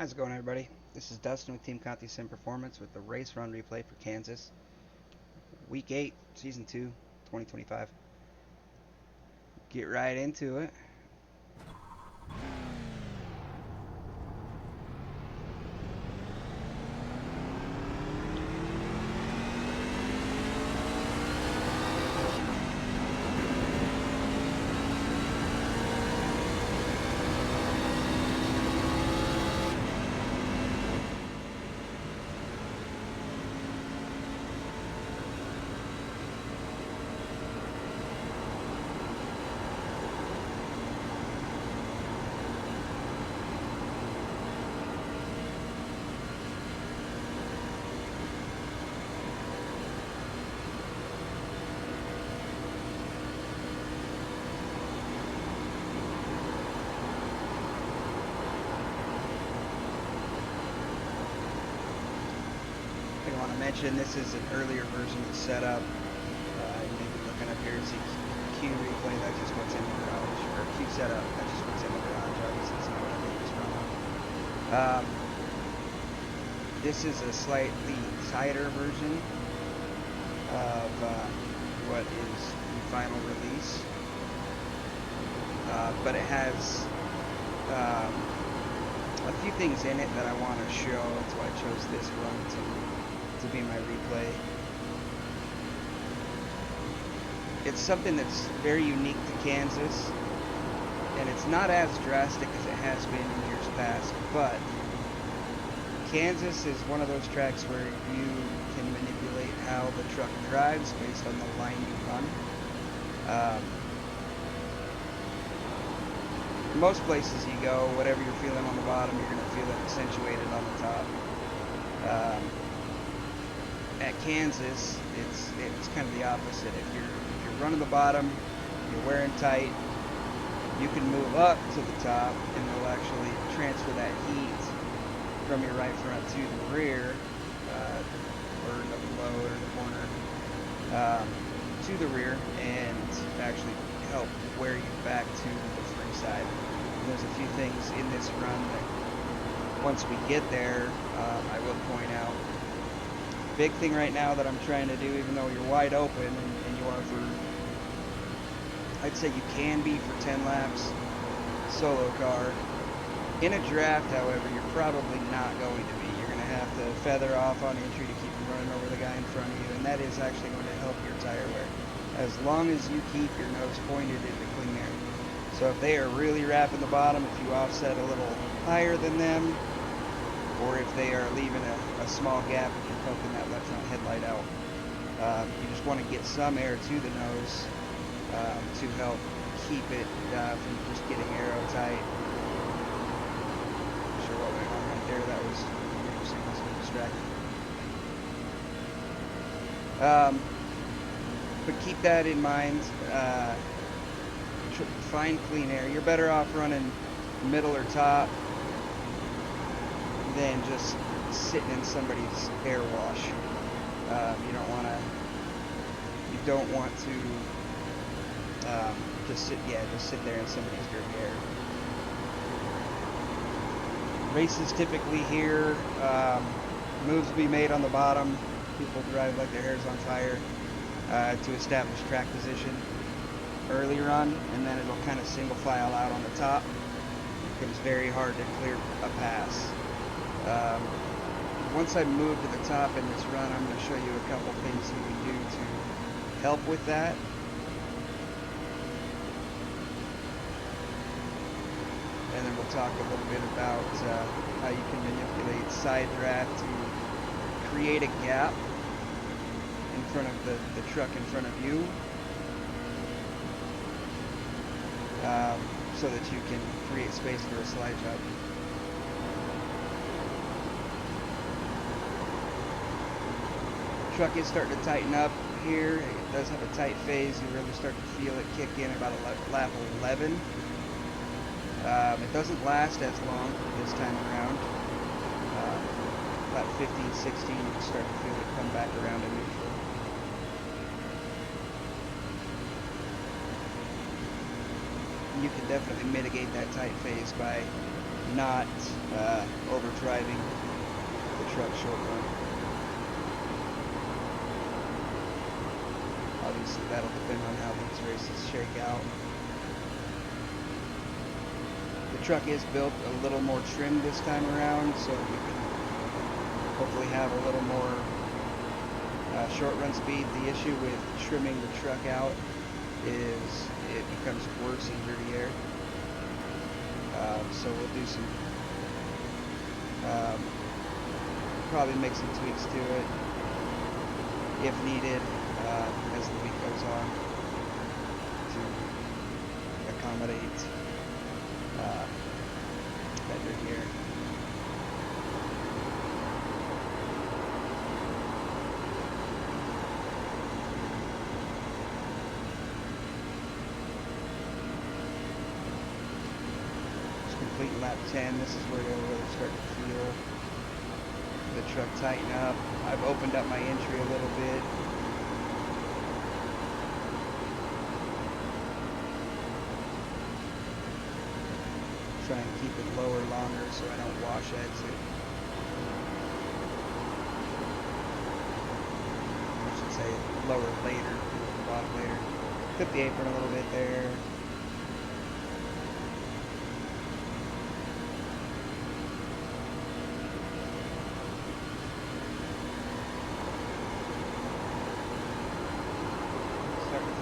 How's it going, everybody? This is Dustin with Team Conti Sim Performance with the race run replay for Kansas, Week 8, Season 2, 2025. Get right into it. I want to mention this is an earlier version of the setup. You may be looking up here to see Q replay, that's just what's in the garage, or Q setup, that's just what's in the garage. Obviously, it's not what I made this run on. This is a slightly tighter version of what is the final release, but it has a few things in it that I want to show. That's why I chose this run to be my replay. It's something that's very unique to Kansas, and it's not as drastic as it has been in years past, but Kansas is one of those tracks where you can manipulate how the truck drives based on the line you run. Most places you go, whatever you're feeling on the bottom, you're going to feel it accentuated on the top. At Kansas, it's kind of the opposite. If you're running the bottom, you're wearing tight, you can move up to the top, and it'll actually transfer that heat from your right front to the rear, or the low or the corner, to the rear, and actually help wear you back to the free side. And there's a few things in this run that once we get there, I will point out. Big thing right now that I'm trying to do, even though you're wide open and you are for, I'd say you can be for 10 laps solo car. In a draft, however, you're probably not going to be. You're going to have to feather off on entry to keep from running over the guy in front of you, and that is actually going to help your tire wear, as long as you keep your nose pointed into clean air. So if they are really wrapping the bottom, if you offset a little higher than them, or if they are leaving a small gap and you're poking that left front headlight out, you just want to get some air to the nose to help keep it from just getting aero tight. Not sure what went on right there. That was interesting. I was distracted. But keep that in mind. Find clean air. You're better off running middle or top than just sitting in somebody's air wash. You don't want to just sit there in somebody's dirty air. Races typically here, moves will be made on the bottom. People drive like their hair's on fire to establish track position earlier on, and then it'll kind of single file out on the top. It becomes very hard to clear a pass. Once I move to the top in this run, I'm going to show you a couple things you can do to help with that. And then we'll talk a little bit about how you can manipulate side draft to create a gap in front of the truck in front of you, so that you can create space for a slide job. Truck is starting to tighten up here. It does have a tight phase. You really start to feel it kick in about lap 11. It doesn't last as long this time around. Lap 15, 16, you can start to feel it come back around to neutral. You can definitely mitigate that tight phase by not overdriving the truck short run. Obviously that'll depend on how these races shake out. The truck is built a little more trim this time around, so that we can hopefully have a little more short run speed. The issue with trimming the truck out is it becomes worse in dirty air. So we'll do some, probably make some tweaks to it if needed as the week goes on to accommodate that dirty air. Completing lap 10, this is where you'll really start to feel the truck tighten up. I've opened up my entry a little bit. Try and keep it lower longer so I don't wash exit. I should say lower later, bottom later. Clip the apron a little bit there.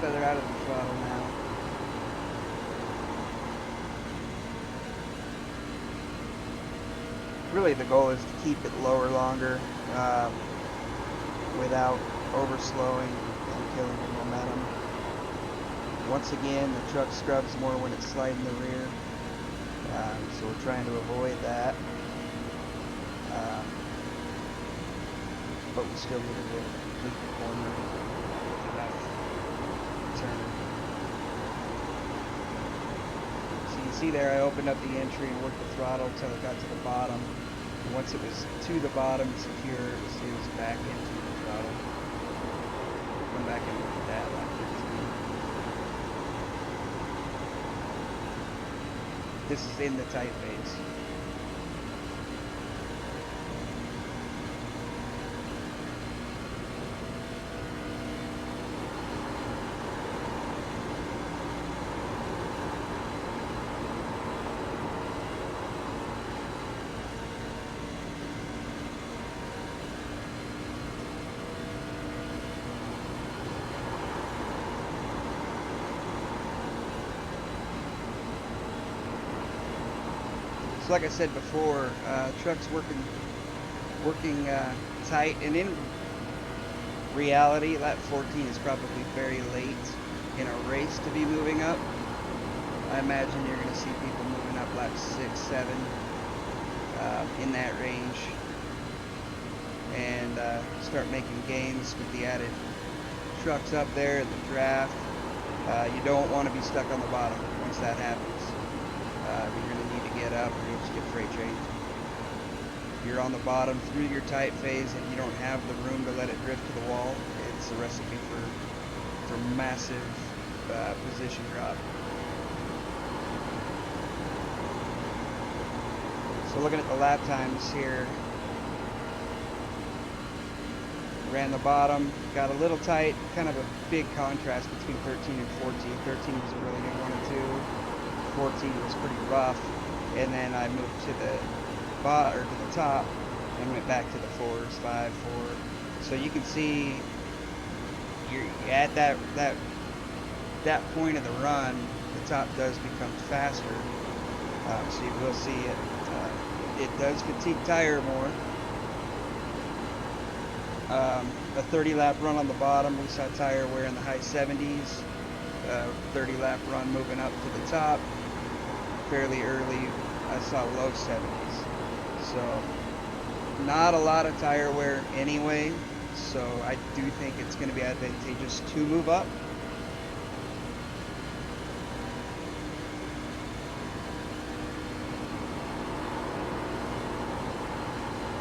Feather out of the throttle now. Really the goal is to keep it lower longer without overslowing and killing the momentum. Once again, the truck scrubs more when it's sliding the rear, so we're trying to avoid that. But we still need to complete the corner. So you can see there I opened up the entry and worked the throttle until it got to the bottom. And once it was to the bottom, secure, it was back into the throttle. Come back and look at that lap 15. This is in the tight phase. Like I said before, truck's working tight, and in reality, lap 14 is probably very late in a race to be moving up. I imagine you're going to see people moving up lap 6, 7, in that range, and start making gains with the added trucks up there, the draft. You don't want to be stuck on the bottom once that happens. You're going to need to get up, or you'll just get freight trained. If you're on the bottom through your tight phase and you don't have the room to let it drift to the wall, it's a recipe for massive position drop. So looking at the lap times here, ran the bottom, got a little tight, kind of a big contrast between 13 and 14. 13 was a really good 1 and 2. 14 was pretty rough, and then I moved to the bottom, or to the top, and went back to the 4s, 5, 4. So you can see you're at that point of the run, the top does become faster. So you will see it. It does fatigue tire more. A 30 lap run on the bottom, we saw tire wear in the high 70s. 30 lap run moving up to the top. Fairly early, I saw low 70s. So not a lot of tire wear anyway. So I do think it's going to be advantageous to move up.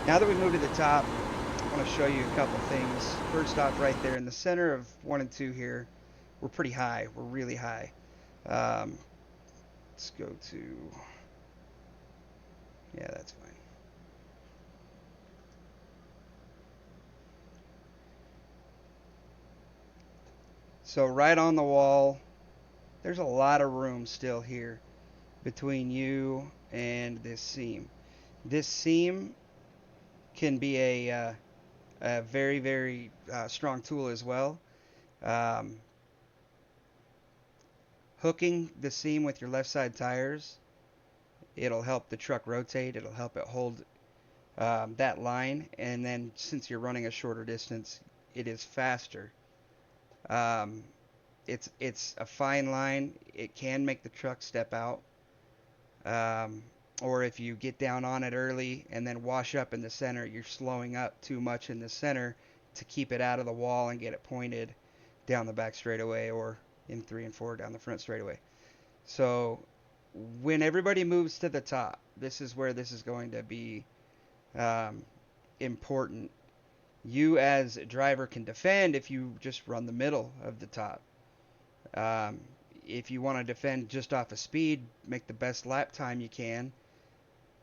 Now that we moved to the top, I want to show you a couple things. First off, right there in the center of 1 and 2 here, we're pretty high. We're really high. Let's go to Yeah, that's fine. So right on the wall, there's a lot of room still here between you and this seam. This seam can be a very, very strong tool as well. Um, Hooking the seam with your left side tires, it'll help the truck rotate. It'll help it hold that line. And then since you're running a shorter distance, it is faster. Um, it's a fine line. It can make the truck step out. Um, or if you get down on it early and then wash up in the center, you're slowing up too much in the center to keep it out of the wall and get it pointed down the back straightaway or in 3 and 4 down the front straightaway. So when everybody moves to the top, this is where this is going to be um, important. You as a driver can defend if you just run the middle of the top. Um, if you want to defend just off of speed, make the best lap time you can.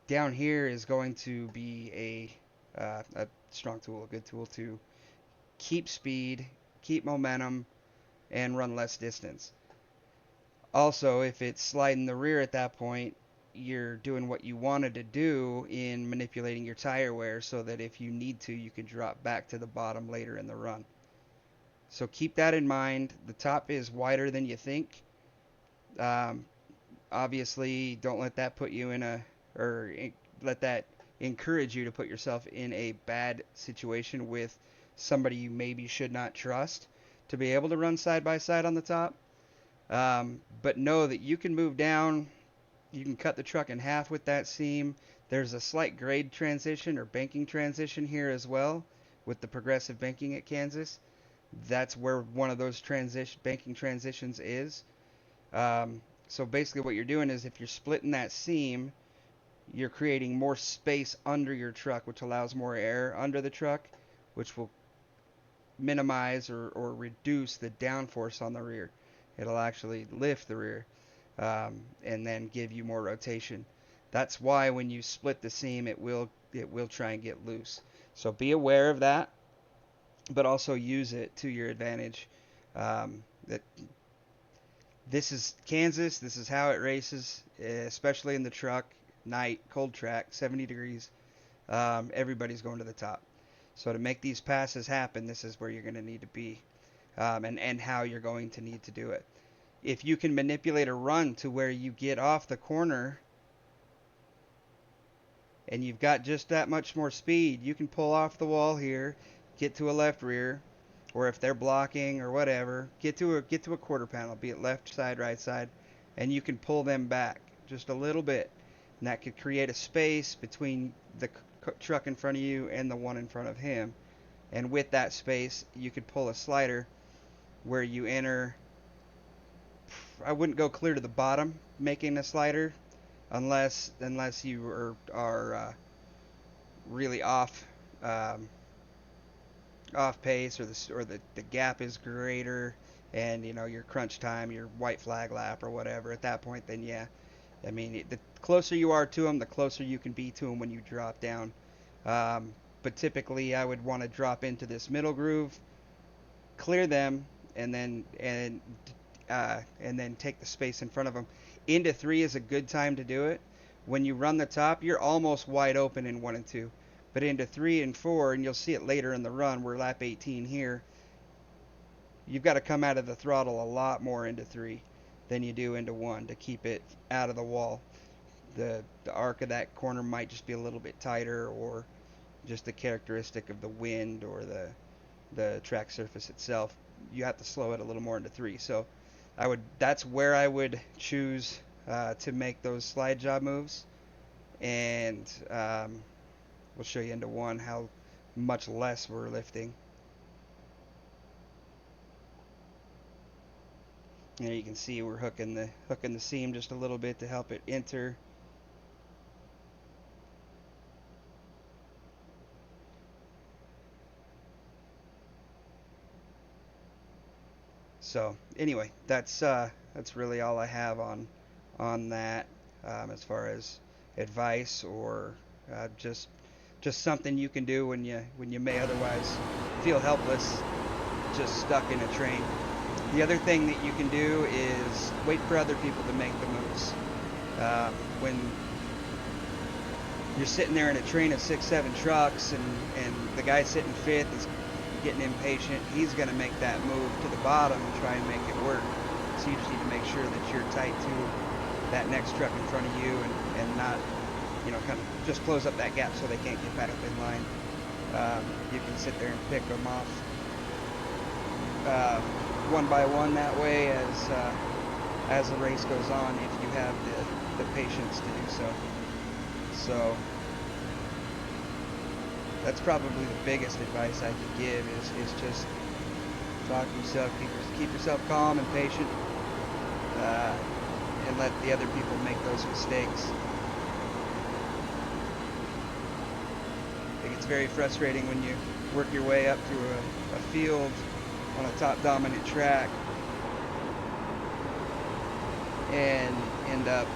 Down here is going to be a strong tool, a good tool to keep speed, keep momentum, and run less distance. Also, if it's sliding the rear at that point, you're doing what you wanted to do in manipulating your tire wear so that if you need to, you can drop back to the bottom later in the run. So keep that in mind. The top is wider than you think. Um, Obviously, don't let that put you in or let that encourage you to put yourself in a bad situation with somebody you maybe should not trust to be able to run side by side on the top. But know that you can move down. You can cut the truck in half with that seam. There's a slight grade transition or banking transition here as well with the progressive banking at Kansas. That's where one of those banking transitions is. Um, so basically, what you're doing is if you're splitting that seam, you're creating more space under your truck, which allows more air under the truck, which will minimize or reduce the downforce on the rear. It'll actually lift the rear and then give you more rotation. That's why when you split the seam, it will try and get loose. So be aware of that, but also use it to your advantage. That this is Kansas. This is how it races, especially in the truck. Night, cold track, 70 degrees. Everybody's going to the top. So to make these passes happen, this is where you're going to need to be, and how you're going to need to do it. If you can manipulate a run to where you get off the corner and you've got just that much more speed, you can pull off the wall here, get to a left rear, or if they're blocking or whatever, get to a quarter panel, be it left side, right side, and you can pull them back just a little bit, and that could create a space between the truck in front of you and the one in front of him. And with that space, you could pull a slider where you enter. I wouldn't go clear to the bottom making a slider unless you are really um, off pace or the gap is greater and your crunch time, your white flag lap or whatever. At that point, then yeah, I mean the closer you are to them, the closer you can be to them when you drop down. Um, but typically, I would want to drop into this middle groove, clear them, and then take the space in front of them. Into three is a good time to do it. When you run the top, you're almost wide open in 1 and 2. But into 3 and 4, and you'll see it later in the run, we're lap 18 here, you've got to come out of the throttle a lot more into 3 than you do into 1 to keep it out of the wall. The arc of that corner might just be a little bit tighter, or just the characteristic of the wind or the track surface itself. You have to slow it a little more into 3. So that's where I would choose to make those slide job moves, and we'll show you into 1 how much less we're lifting. And you can see we're hooking the seam just a little bit to help it enter. So anyway, that's really all I have on that as far as advice or just something you can do when you may otherwise feel helpless, just stuck in a train. The other thing that you can do is wait for other people to make the moves. When you're sitting there in a train of 6, 7 trucks, and the guy sitting fifth is getting impatient, he's going to make that move to the bottom and try and make it work. So you just need to make sure that you're tight to that next truck in front of you, and not, kind of just close up that gap so they can't get back up in line. You can sit there and pick them off one by one that way as the race goes on, if you have the patience to do so. So that's probably the biggest advice I could give is just talk to yourself, keep yourself calm and patient, and let the other people make those mistakes. I think it's very frustrating when you work your way up through a field on a top dominant track and end up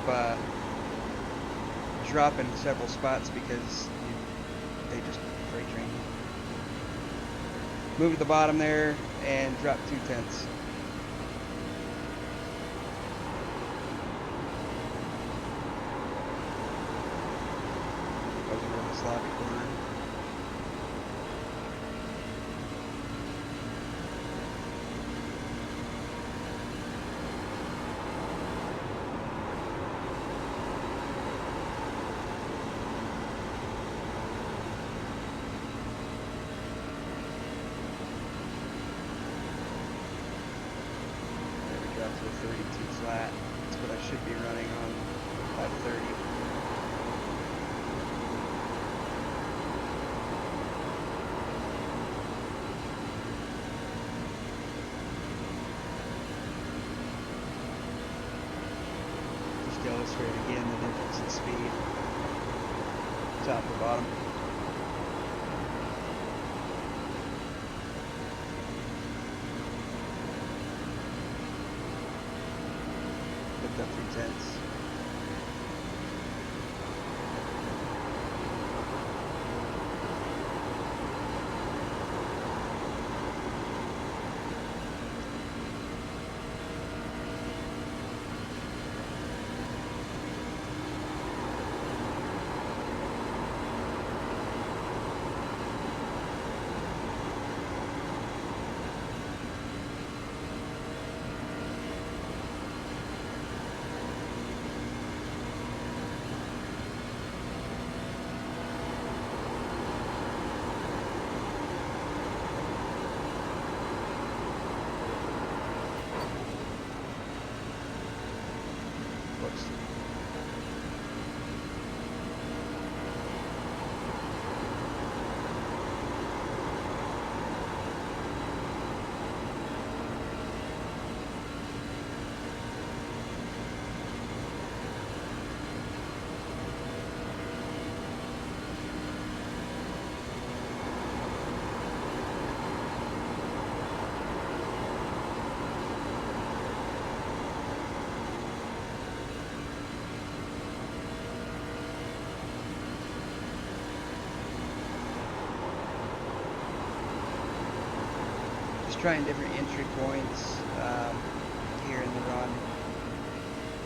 dropping several spots because they just freight train you. Move to the bottom there and drop 2/10. That was a really sloppy corner. Up to a 32 flat. That's what I should be running on 530. Just to illustrate again the difference in speed, top to bottom. Up 3/10. Trying different entry points here in the run.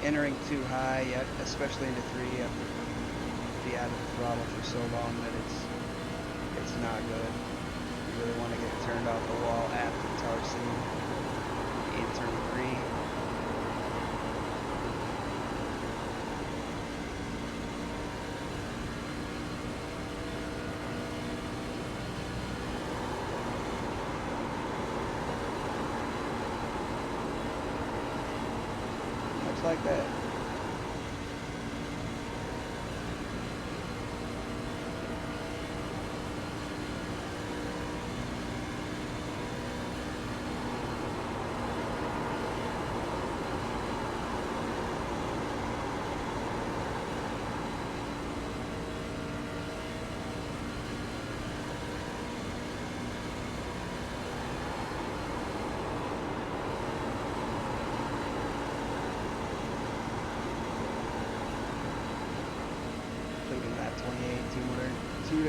Entering too high, especially into 3, you have to be out of the throttle for so long that it's not good. You really want to get it turned off the wall after the tar scene in turn 3. Like that.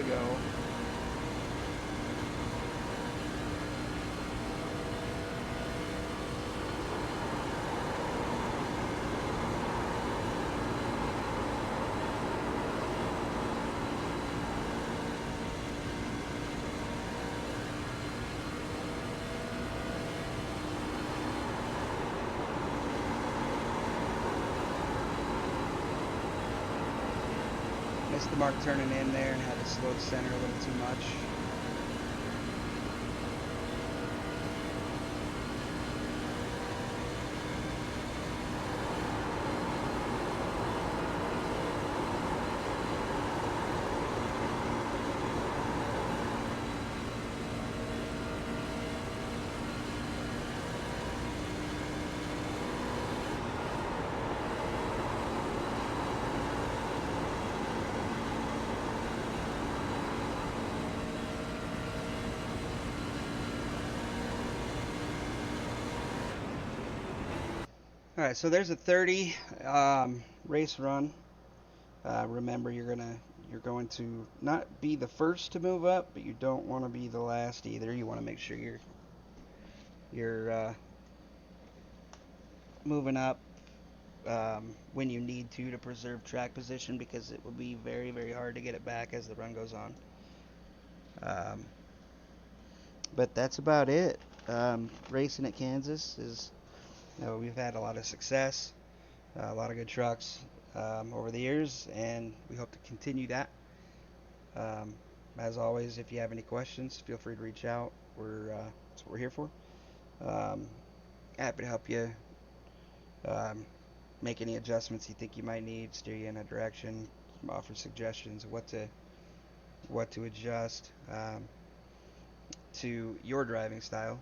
go. Missed the mark turning in there and had to slow the center a little too much. All right, so there's a 30 race run. Remember, you're going to not be the first to move up, but you don't want to be the last either. You want to make sure you're moving up when you need to preserve track position, because it will be very, very hard to get it back as the run goes on. Um, but that's about it. Racing at Kansas is, we've had a lot of success, a lot of good trucks over the years, and we hope to continue that. Um, as always, if you have any questions, feel free to reach out. That's what we're here for. Um, Happy to help you um, make any adjustments you think you might need, steer you in a direction, offer suggestions of what to adjust to your driving style.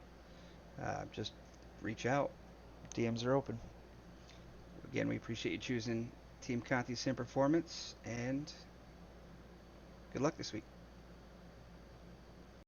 Just reach out. DMs are open. Again, we appreciate you choosing Team Conti Sim Performance, and good luck this week.